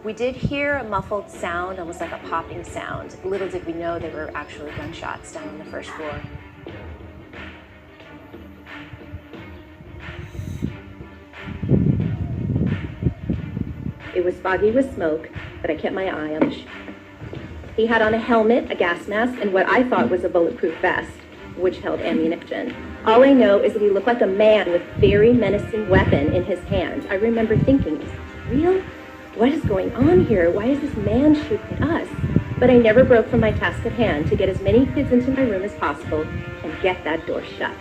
We did hear a muffled sound, almost like a popping sound. Little did we know they were actually gunshots down on the first floor. It was foggy with smoke, but I kept my eye on the shooter. He had on a helmet, a gas mask, and what I thought was a bulletproof vest, which held ammunition. All I know is that he looked like a man with a very menacing weapon in his hand. I remember thinking, is this real? What is going on here? Why is this man shooting at us? But I never broke from my task at hand to get as many kids into my room as possible and get that door shut.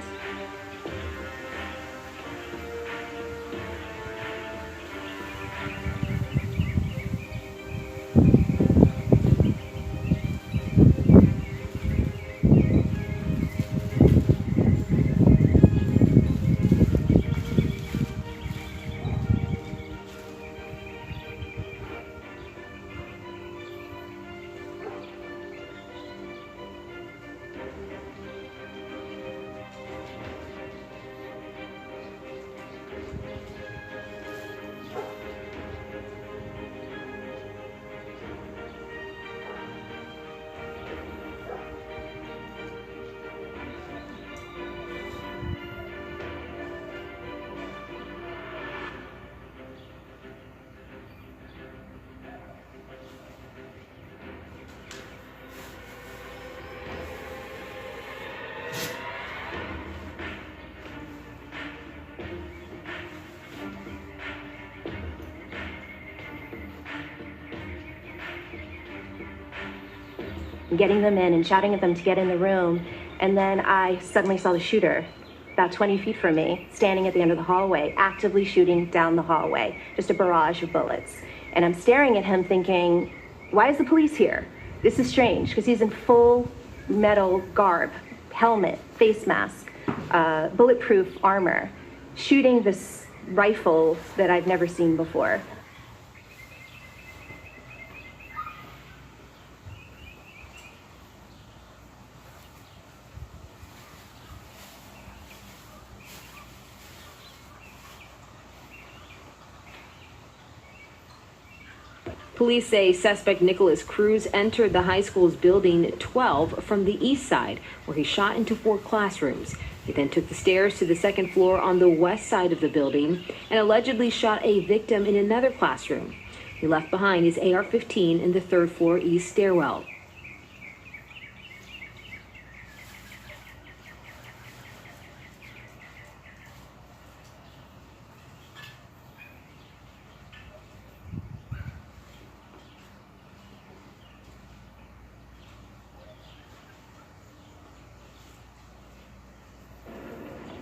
Getting them in and shouting at them to get in the room, and then I suddenly saw the shooter about 20 feet from me, standing at the end of the hallway, actively shooting down the hallway, just a barrage of bullets. And I'm staring at him thinking, why is the police here? This is strange, because he's in full metal garb, helmet, face mask, bulletproof armor, shooting this rifle that I've never seen before. Police say suspect Nicholas Cruz entered the high school's building 12 from the east side, where he shot into 4 classrooms. He then took the stairs to the second floor on the west side of the building and allegedly shot a victim in another classroom. He left behind his AR-15 in the 3rd floor east stairwell.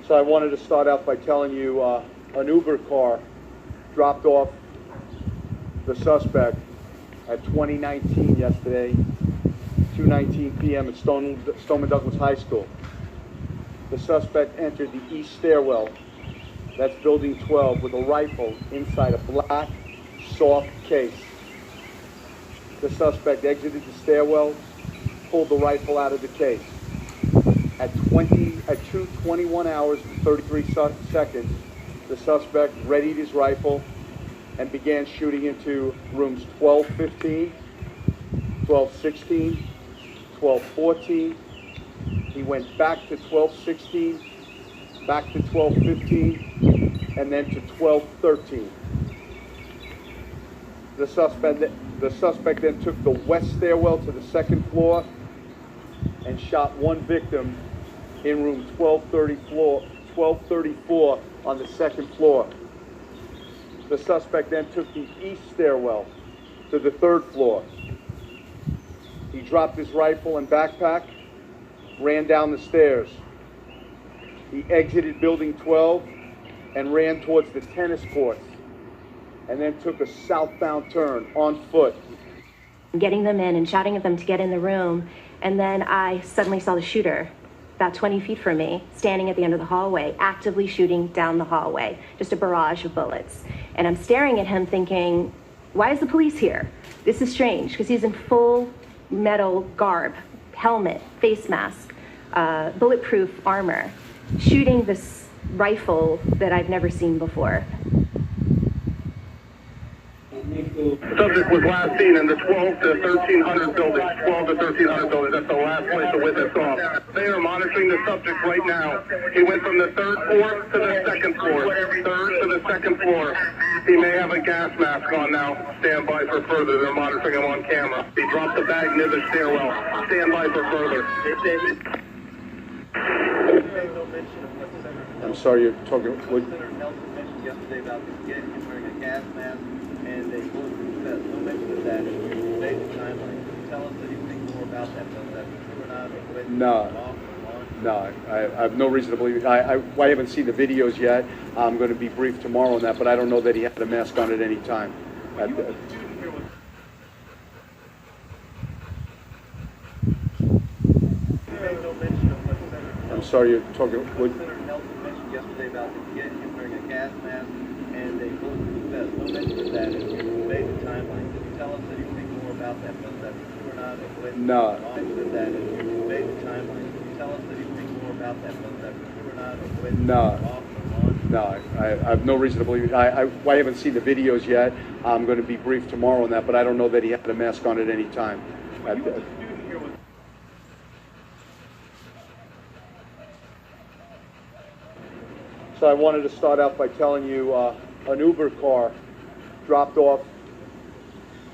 So I wanted to start out by telling you an Uber car dropped off the suspect at 2019 yesterday, 2:19 p.m. at Stoneman Douglas High School. The suspect entered the east stairwell, that's building 12, with a rifle inside a black, soft case. The suspect exited the stairwell, pulled the rifle out of the case. At 2:21 hours and 33 seconds, the suspect readied his rifle and began shooting into rooms 1215, 1216, 1214. He went back to 1216, back to 1215, and then to 1213. The suspect then took the west stairwell to the second floor and shot one victim in room 1234 on the second floor. The suspect then took the east stairwell to the 3rd floor. He dropped his rifle and backpack, ran down the stairs. He exited building 12 and ran towards the tennis courts, and then took a southbound turn on foot. Getting them in and shouting at them to get in the room, and then I suddenly saw the shooter about 20 feet from me, standing at the end of the hallway, actively shooting down the hallway, just a barrage of bullets. And I'm staring at him thinking, why is the police here? This is strange, because he's in full metal garb, helmet, face mask, bulletproof armor, shooting this rifle that I've never seen before. The subject was last seen in the 12 to 1300 building. 12 to 1300 building. That's the last place the witness saw him. They are monitoring the subject right now. He went from the third floor to the second floor. Third to the second floor. He may have a gas mask on now. Stand by for further. They're monitoring him on camera. He dropped the bag near the stairwell. Stand by for further. I'm sorry, you're talking. What? Senator Nelson mentioned yesterday about him wearing a gas mask and a bulletproof vest. No mention of that in today's timeline. Can you tell us anything more about that? Whether that's true or not? Or No. No, I have no reason to believe it. I haven't seen the videos yet. I'm going to be briefed tomorrow on that, but I don't know that he had a mask on at any time. I'm sorry, you're talking. What? Senator Nelson mentioned yesterday about him wearing a gas mask and a bulletproof vest. No mention of that in today's timeline. Can you tell us anything more about that? Whether that's true or not? Or No. mention of that in today's timeline. Can you tell us anything more about that? Whether that's true or not? Or No. No, I have no reason to believe it. I haven't seen the videos yet. I'm going to be briefed tomorrow on that, but I don't know that he had a mask on at any time. So I wanted to start out by telling you an Uber car dropped off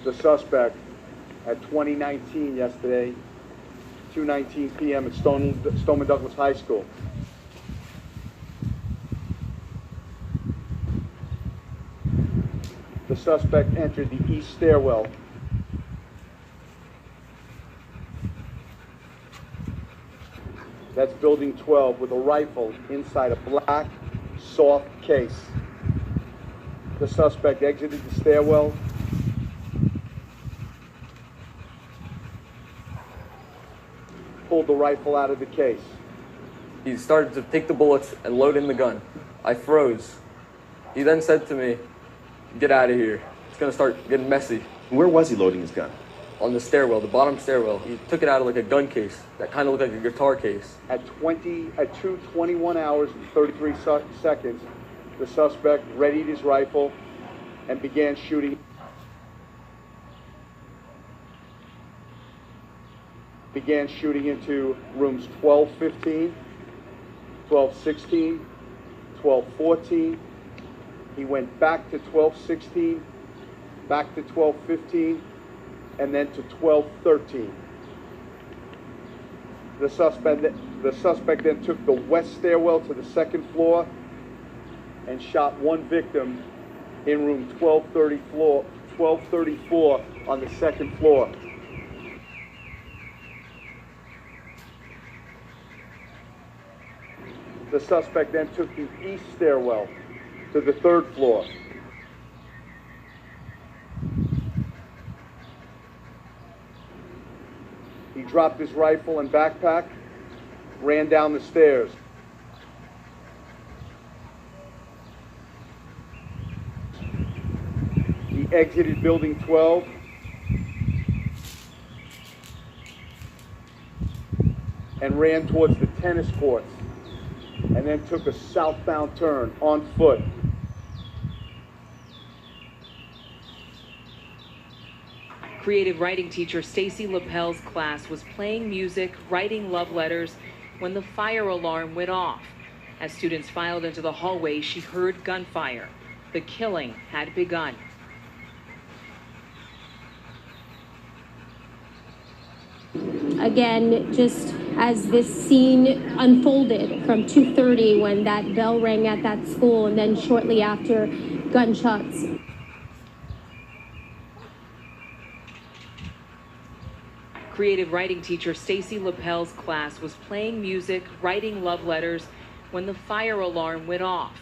the suspect at 2019 yesterday, 2:19 p.m. at Stoneman Douglas High School. The suspect entered the east stairwell. That's building 12 with a rifle inside a black, soft case. The suspect exited the stairwell, pulled the rifle out of the case. He started to take the bullets and load in the gun. I froze. He then said to me, "Get out of here. It's gonna start getting messy." Where was he loading his gun? On the stairwell, the bottom stairwell. He took it out of like a gun case that kind of looked like a guitar case. At 2:21 hours and 33 seconds, the suspect readied his rifle and began shooting. Began shooting into rooms 1215, 1216, 1214. He went back to 1216, back to 1215, and then to 1213. The suspect then took the west stairwell to the second floor and shot one victim in room 1234 on the second floor. The suspect then took the east stairwell to the third floor. He dropped his rifle and backpack, ran down the stairs. He exited building 12 and ran towards the tennis courts, and then took a southbound turn on foot. Creative writing teacher Stacy Lapel's class was playing music, writing love letters when the fire alarm went off. As students filed into the hallway, she heard gunfire. The killing had begun. Again, just as this scene unfolded from 2:30 when that bell rang at that school, and then shortly after, gunshots. Creative writing teacher Stacy Lapel's class was playing music, writing love letters when the fire alarm went off.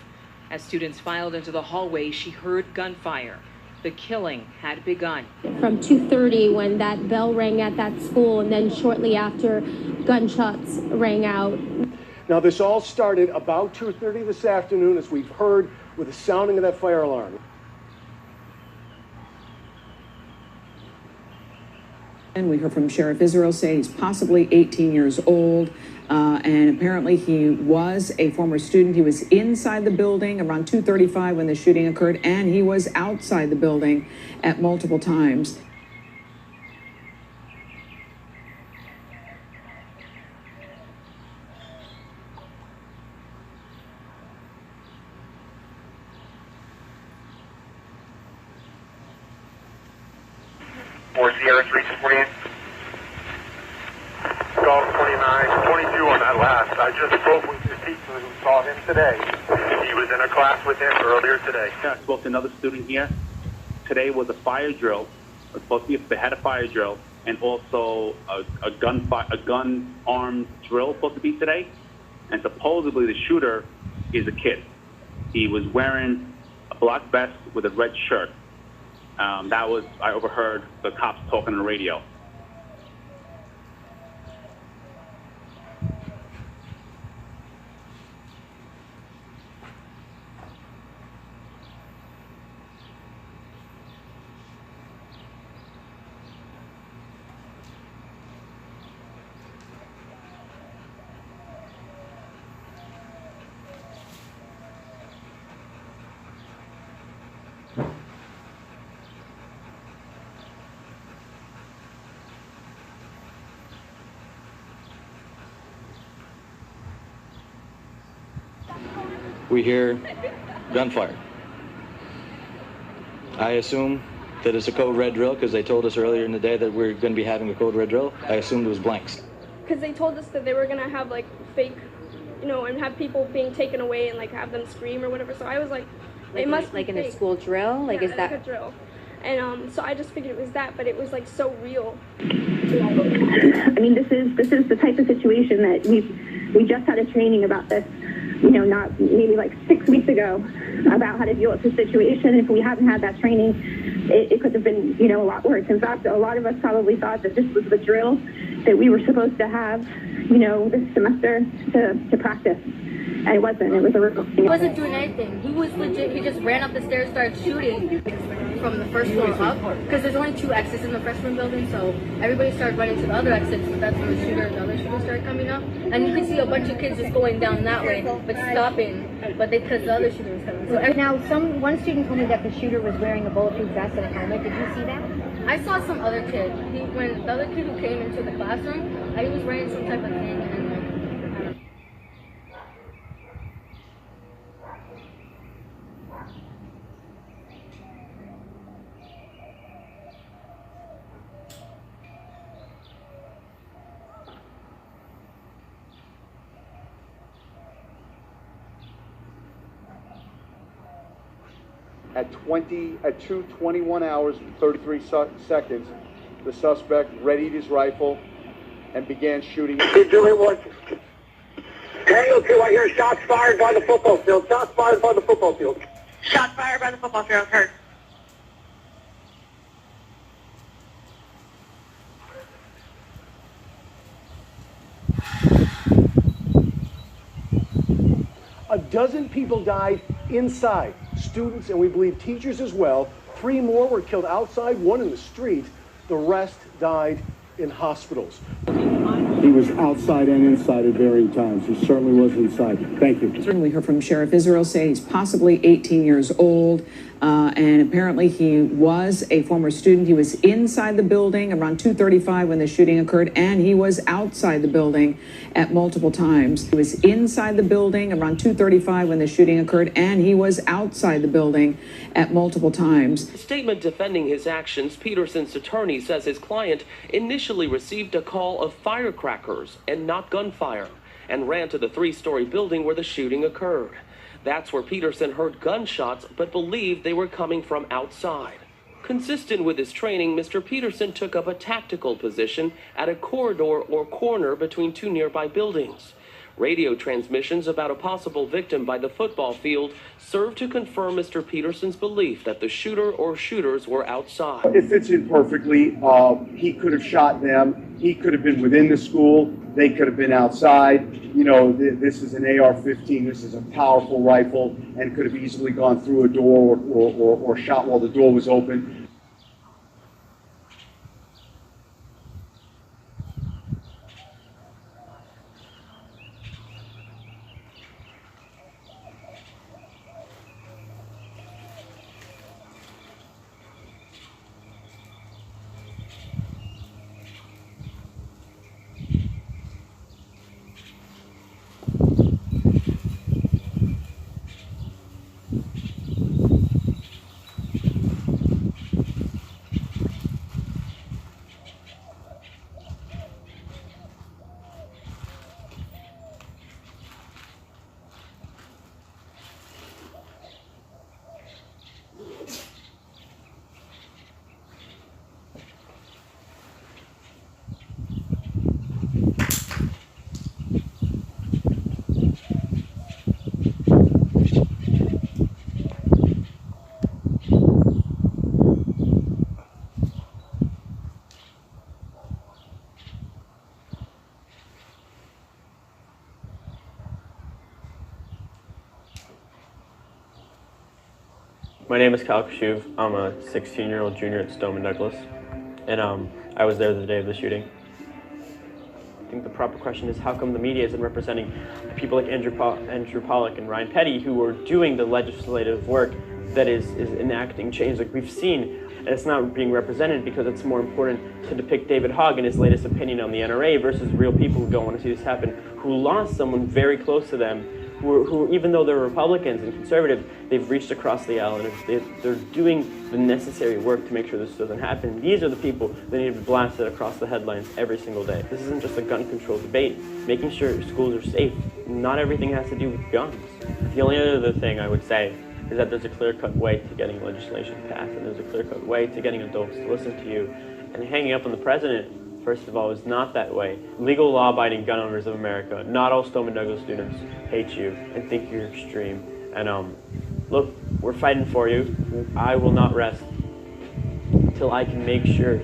As students filed into the hallway, she heard gunfire. The killing had begun. From 2:30 when that bell rang at that school, and then shortly after, gunshots rang out. Now, this all started about 2:30 this afternoon, as we've heard, with the sounding of that fire alarm. And we heard from Sheriff Israel say he's possibly 18 years old. And apparently he was a former student. He was inside the building around 2:35 when the shooting occurred, and he was outside the building at multiple times. For Sierra 348. Golf 29, 22 on that last. I just spoke with the teacher who saw him today. He was in a class with him earlier today. I spoke to another student here. Today was a fire drill. It was supposed to be, they had a fire drill and also a gun armed drill supposed to be today. And supposedly the shooter is a kid. He was wearing a black vest with a red shirt. I overheard the cops talking on the radio. We hear gunfire. I assume that it's a code red drill because they told us earlier in the day that we're going to be having a code red drill. I assumed it was blanks. Because they told us that they were going to have like fake, and have people being taken away and like have them scream or whatever. So I was like it must be like in fake. a school drill? Like, yeah, is that like a drill? And so I just figured it was that, but it was like so real. I mean, this is the type of situation that we just had a training about this, not maybe like 6 weeks ago, about how to deal with the situation. If we hadn't had that training, it could have been, a lot worse. In fact, a lot of us probably thought that this was the drill that we were supposed to have, this semester to practice. And it wasn't. It was a real thing. He wasn't doing anything. He was legit. He just ran up the stairs, started shooting from the first floor up. Because there's only 2 exits in the freshman building, so everybody started running to the other exits. But that's when the other shooter started coming up. And you can see a bunch of kids just going down that way, but stopping. But because the other shooter was coming. So now, one student told me that the shooter was wearing a bulletproof vest and a helmet. Did you see that? I saw some other kid. When the other kid who came into the classroom, he was wearing some type of thing. At 2:21 hours and 33 seconds, the suspect readied his rifle and began shooting. Tango 2, I hear shots fired by the football field. Shots fired by the football field. Shots fired by the football field. Heard. A dozen people died inside, students and we believe teachers as well. 3 more were killed outside, 1 in the street. The rest died in hospitals. He was outside and inside at varying times. He certainly was inside. Thank you. We heard from Sheriff Israel say he's possibly 18 years old, and apparently he was a former student. He was inside the building around 2:35 when the shooting occurred, and he was outside the building at multiple times. He was inside the building around 2:35 when the shooting occurred, and he was outside the building at multiple times. A statement defending his actions, Peterson's attorney says his client initially received a call of firecrackers and not gunfire, and ran to the 3-story building where the shooting occurred. That's where Peterson heard gunshots but believed they were coming from outside. Consistent with his training, Mr. Peterson took up a tactical position at a corridor or corner between 2 nearby buildings. Radio transmissions about a possible victim by the football field served to confirm Mr. Peterson's belief that the shooter or shooters were outside. It fits in perfectly. He could have shot them. He could have been within the school. They could have been outside. This is an AR-15. This is a powerful rifle and could have easily gone through a door or shot while the door was open. My name is Callan. I'm a 16-year-old junior at Stoneman Douglas, and I was there the day of the shooting. I think the proper question is, how come the media isn't representing people like Andrew Pollack and Ryan Petty, who are doing the legislative work that is enacting change like we've seen, and it's not being represented because it's more important to depict David Hogg and his latest opinion on the NRA versus real people who don't want to see this happen, who lost someone very close to them, who even though they're Republicans and conservative, they've reached across the aisle and they're doing the necessary work to make sure this doesn't happen. These are the people that need to be blasted across the headlines every single day. This isn't just a gun control debate. Making sure schools are safe. Not everything has to do with guns. The only other thing I would say is that there's a clear-cut way to getting legislation passed, and there's a clear-cut way to getting adults to listen to you. And hanging up on the president, first of all, is not that way. Legal, law-abiding gun owners of America, not all Stoneman Douglas students, hate you and think you're extreme. And look, we're fighting for you. I will not rest until I can make sure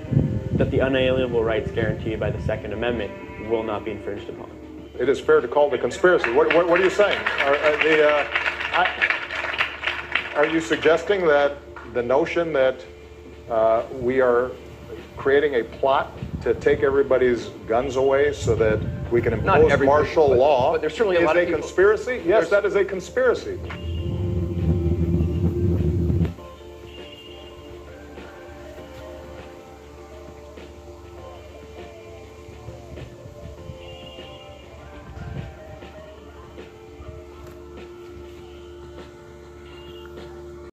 that the unalienable rights guaranteed by the Second Amendment will not be infringed upon. It is fair to call it a conspiracy. What are you saying? Are you suggesting that the notion that we are creating a plot to take everybody's guns away so that we can impose martial law is a conspiracy? Yes, that is a conspiracy.